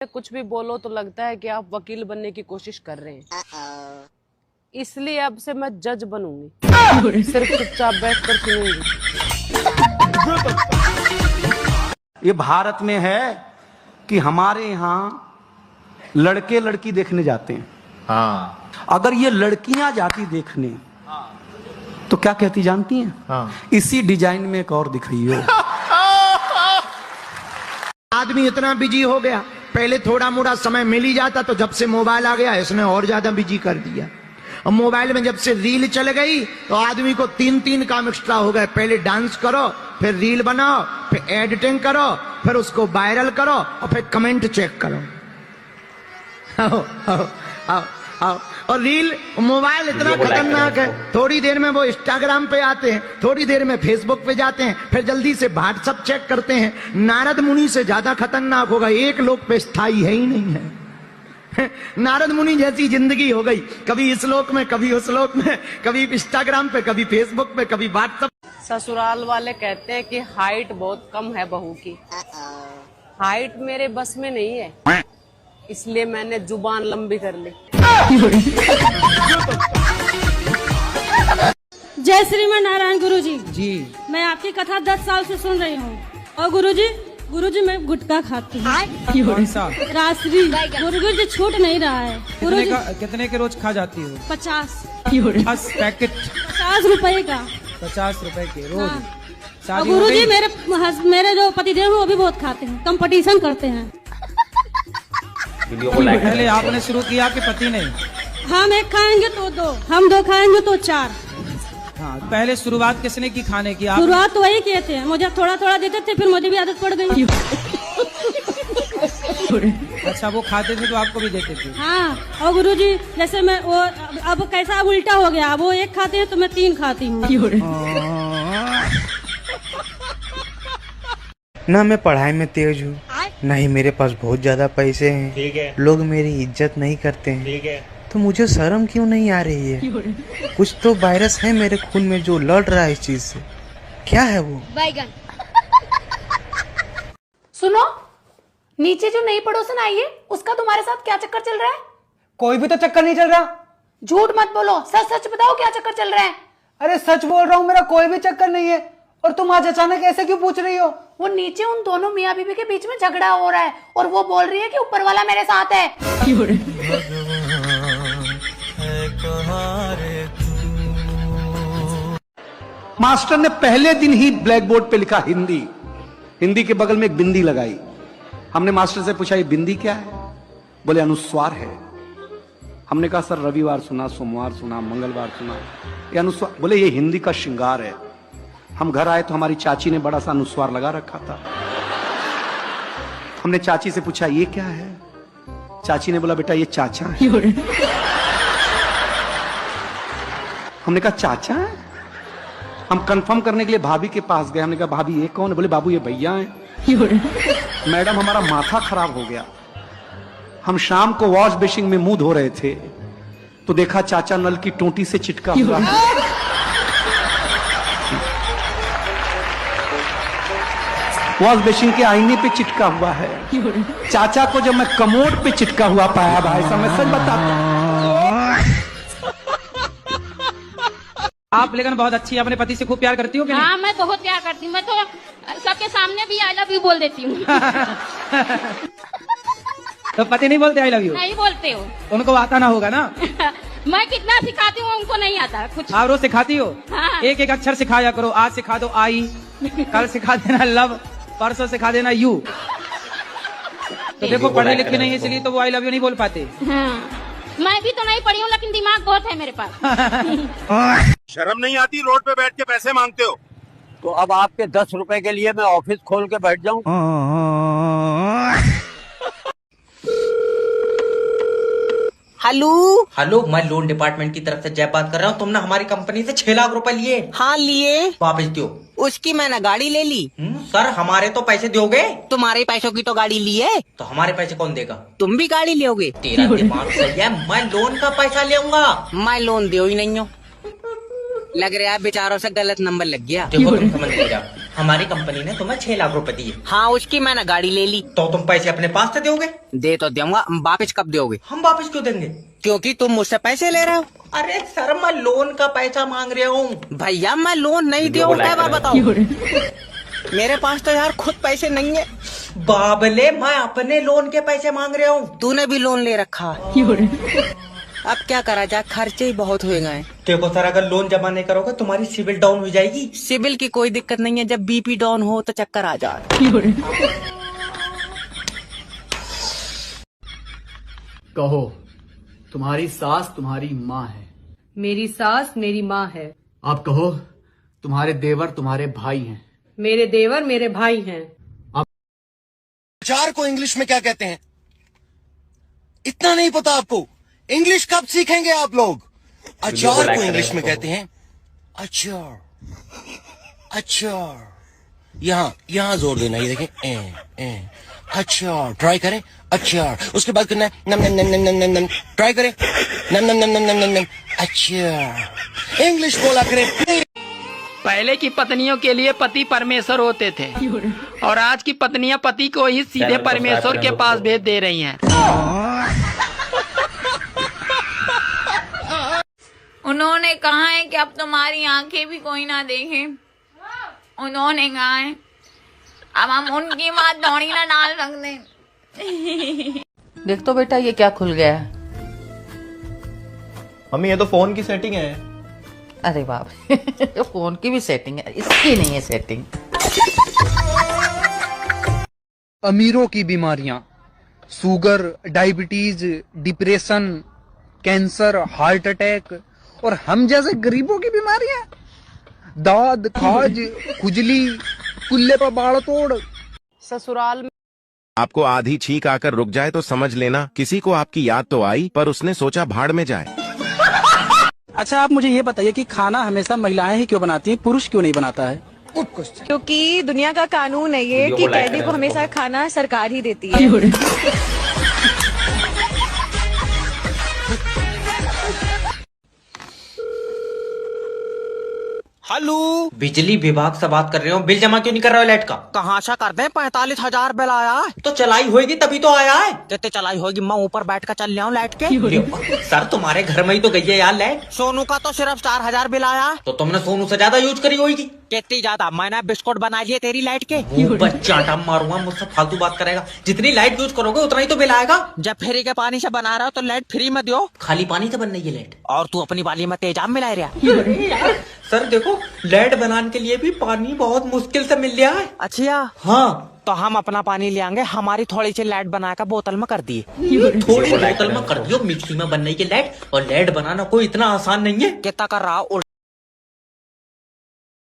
कुछ भी बोलो तो लगता है कि आप वकील बनने की कोशिश कर रहे हैं, इसलिए अब से मैं जज बनूंगी, सिर्फ चुपचाप बैठकर सुनूंगी। ये भारत में है कि हमारे यहाँ लड़के लड़की देखने जाते हैं। हाँ। अगर ये लड़कियां जाती देखने तो क्या कहती जानती हैं? हाँ। इसी डिजाइन में एक और दिखाइए। आदमी इतना बिजी हो गया, पहले थोड़ा मोड़ा समय मिल ही जाता, तो जब से मोबाइल आ गया इसने और ज्यादा बिजी कर दिया। और मोबाइल में जब से रील चल गई तो आदमी को तीन काम एक्स्ट्रा हो गए। पहले डांस करो, फिर रील बनाओ, फिर एडिटिंग करो, फिर उसको वायरल करो और फिर कमेंट चेक करो। आओ, आओ, आओ, आओ। और रील मोबाइल इतना खतरनाक है, थोड़ी देर में वो इंस्टाग्राम पे आते हैं, थोड़ी देर में फेसबुक पे जाते हैं, फिर जल्दी से व्हाट्सएप चेक करते हैं। नारद मुनि से ज्यादा खतरनाक होगा, एक लोक पे स्थायी है ही नहीं है। नारद मुनि जैसी जिंदगी हो गई, कभी इस लोक में, कभी उस लोक में, कभी इंस्टाग्राम पे, कभी फेसबुक पे, कभी व्हाट्सएप। ससुराल वाले कहते हैं कि हाइट बहुत कम है बहू की। हाइट मेरे बस में नहीं है, इसलिए मैंने जुबान लंबी कर ली। जय श्रीमान नारायण गुरुजी जी। मैं आपकी कथा 10 साल से सुन रही हूँ। और गुरुजी मैं गुटखा खाती हूँ। कौन सा? रासरी। गुरुजी छूट नहीं रहा है। गुरुजी कितने के रोज खा जाती हो? 50 पैकेट 50 रुपए का। 50 रुपए के रोज। हाँ। और गुरुजी मेरे जो पतिदेव हैं वो भी बहुत खाते हैं, कंपटीशन करते हैं। पहले आपने शुरू किया कि पति ने? हम एक खाएंगे तो 2, हम 2 खाएंगे तो 4। हाँ, पहले शुरुआत किसने की खाने की? शुरुआत तो वही किए थे, मुझे थोड़ा थोड़ा देते थे, फिर मुझे भी आदत पड़ गई। अच्छा, वो खाते थे तो आपको भी देते थे? हाँ। और गुरुजी जैसे मैं वो अब कैसा अब उल्टा हो गया, वो 1 खाते हैं तो मैं 3 खाती हूँ। ना मैं पढ़ाई में तेज हूँ, ना ही मेरे पास बहुत ज्यादा पैसे हैं। ठीक है। लोग मेरी इज्जत नहीं करते हैं। ठीक है। तो मुझे शर्म क्यों नहीं आ रही है? कुछ तो वायरस है मेरे खून में जो लड़ रहा है इस चीज से। क्या है वो? बैगन। सुनो, नीचे जो नई पड़ोसन आई है उसका तुम्हारे साथ क्या चक्कर चल रहा है? कोई भी तो चक्कर नहीं चल रहा। झूठ मत बोलो, सच सच बताओ क्या चक्कर चल रहा है। अरे सच बोल रहा हूँ, मेरा कोई भी चक्कर नहीं है। और तुम आज अचानक ऐसे क्यों पूछ रही हो? वो नीचे उन दोनों मियाँ बीवी के बीच में झगड़ा हो रहा है और वो बोल रही है कि ऊपर वाला मेरे साथ है। मास्टर ने पहले दिन ही ब्लैक बोर्ड पे लिखा हिंदी। हिंदी के बगल में एक बिंदी लगाई। हमने मास्टर से पूछा ये बिंदी क्या है? बोले अनुस्वार है। हमने कहा सर रविवार सुना, सोमवार सुना, मंगलवार सुना, ये अनुस्वार। बोले ये हिंदी का श्रृंगार है। हम घर आए तो हमारी चाची ने बड़ा सा अनुस्वार लगा रखा था। हमने चाची से पूछा ये क्या है? चाची ने बोला बेटा ये चाचा है। हमने कहा चाचा है? हम कंफर्म करने के लिए भाभी के पास गए। हमने कहा भाभी ये कौन है? बोले बाबू ये भैया हैं। मैडम हमारा माथा खराब हो गया। हम शाम को वॉश बेसिन में मुंह धो रहे थे तो देखा चाचा नल की टोटी से चिटका हुआ है। वॉश बेसिन के आईने पे चिटका हुआ है। चाचा को जब मैं कमोड पे चिटका हुआ पाया भाई साहब, मैं सच बताता हूं। आप लेकिन बहुत अच्छी है, अपने पति से खूब प्यार करती हो कि नहीं? हाँ, मैं बहुत प्यार करती हूँ। मैं तो सबके सामने भी आई लव यू बोल देती हूँ। तो पति नहीं बोलते आई लव यू? नहीं बोलते हो। उनको आता ना होगा ना? मैं कितना सिखाती हूँ उनको नहीं आता कुछ। आप रोज सिखाती हो? हाँ। एक एक अक्षर सिखाया करो। आज सिखा दो आई, कल सिखा देना लव, परसों सिखा देना यू। तो देखो पढ़े लिखे नहीं इसलिए तो वो आई लव यू नहीं बोल पाते। हाँ। मैं भी तो नहीं पढ़ी हूँ लेकिन दिमाग बहुत है मेरे पास। शर्म नहीं आती? रोड पे बैठ के पैसे मांगते हो। तो अब आपके 10 रुपए के लिए मैं ऑफिस खोल के बैठ जाऊं? हेलो, मैं लोन डिपार्टमेंट की तरफ से जय बात कर रहा हूँ। तुमने हमारी कंपनी से 6 लाख रुपए लिए? हाँ लिए। वापस दो। उसकी मैंने गाड़ी ले ली। सर हमारे तो पैसे दोगे? तुम्हारे पैसों की तो गाड़ी ली है। तो हमारे पैसे कौन देगा? तुम भी गाड़ी लोगे? तेरा दिमाग सही है, मैं लोन का पैसा लेऊंगा। मैं लोन दे ही नहीं हूँ। लग रहा है बेचारों से गलत नंबर लग गया। देखो तुम समझ नहीं रहा, हमारी कंपनी ने तुम्हें 6 लाख रुपए दिए। हाँ उसकी मैंने गाड़ी ले ली। तो तुम पैसे अपने पास से दोगे? दे तो दूंगा, वापिस कब दोगे? हम वापस क्यों देंगे? क्योंकि तुम मुझसे पैसे ले रहे हो। अरे सर मैं लोन का पैसा मांग रहा हूँ। भैया मैं लोन नहीं दिया हूँ, क्या बार बताओ। मेरे पास तो यार खुद पैसे नहीं है। बाबले मैं अपने लोन के पैसे मांग रहा हूँ। तूने भी लोन ले रखा है। अब क्या करा जाए, खर्चे ही बहुत हुए गए। देखो सर अगर लोन जमा नहीं करोगे तुम्हारी सिविल डाउन हो जाएगी। सिविल की कोई दिक्कत नहीं है, जब बीपी डाउन हो तो चक्कर आ जाए। कहो, तुम्हारी सास तुम्हारी माँ है। मेरी सास मेरी माँ है। आप कहो, तुम्हारे देवर तुम्हारे भाई हैं। मेरे देवर मेरे भाई हैं। अचार को इंग्लिश में क्या कहते हैं? इतना नहीं पता आपको? इंग्लिश कब सीखेंगे आप लोग? अचार को इंग्लिश में कहते हैं अचार। अचार यहां जोर देना, ये देखें अचार। ट्राई करें अचार, उसके बाद करना है नम नम नम नम नम नम। ट्राई करें नम नम नम नम नम नम अचार। इंग्लिश बोला करें। पहले की पत्नियों के लिए पति परमेश्वर होते थे और आज की पत्नियां पति को ही सीधे परमेश्वर के पास भेज दे रही हैं। उन्होंने कहा है कि अब तुम्हारी आंखें भी कोई ना देखे। उन्होंने कहा है अब हम उनकी बात दौड़ी ना डाल सकते। देख तो बेटा ये क्या खुल गया है। मम्मी ये तो फोन की सेटिंग है। अरे बाप फोन की भी सेटिंग है, इसकी नहीं है सेटिंग। अमीरों की बीमारियां, sugar, diabetes, depression, cancer, heart attack, और हम जैसे गरीबों की बीमारियां, दाद, खाज, खुजली, कुल्ले पर बाढ़ तोड़। ससुराल में आपको आधी छींक आकर रुक जाए तो समझ लेना किसी को आपकी याद तो आई, पर उसने सोचा भाड़ में जाए। अच्छा आप मुझे ये बताइए कि खाना हमेशा महिलाएं ही क्यों बनाती हैं, पुरुष क्यों नहीं बनाता है? क्योंकि दुनिया का कानून है ये कि कैदी को हमेशा खाना सरकार ही देती है। हेलो, बिजली विभाग से बात कर रहे हो। बिल जमा क्यों नहीं कर रहे हो लाइट का? कहाँ से कर दे? 45,000 बिल आया है। तो चलाई होगी तभी तो आया है। कितने चलाई होगी? मैं ऊपर बैठ कर चल रहा हूँ लाइट के। सर तुम्हारे घर में ही तो गई है यार लाइट। सोनू का तो सिर्फ 4,000 बिल आया है। तो तुमने सोनू से ज्यादा यूज करी होगी। कितनी ज्यादा? मैंने बिस्कुट बना लिए तेरी लाइट के। बच्चा मारूंगा, मुझसे फालतू बात करेगा। जितनी लाइट यूज करोगे उतना ही तो बिल आएगा। जब फ्री के पानी से बना रहा हो तो लाइट फ्री में दो। खाली पानी से बन रही है लाइट। और तू अपनी बाली में तेजाब मिला रहा। सर देखो लाइट बनाने के लिए भी पानी बहुत मुश्किल से मिल रहा है। अच्छा हाँ, तो हम अपना पानी ले आएंगे। हमारी थोड़ी सी लाइट बनाकर बोतल में कर दिए। थोड़ी बोतल में कर दियो, मिक्सी में बनने की लाइट। और लाइट बनाना कोई इतना आसान नहीं है। कितना कर रहा?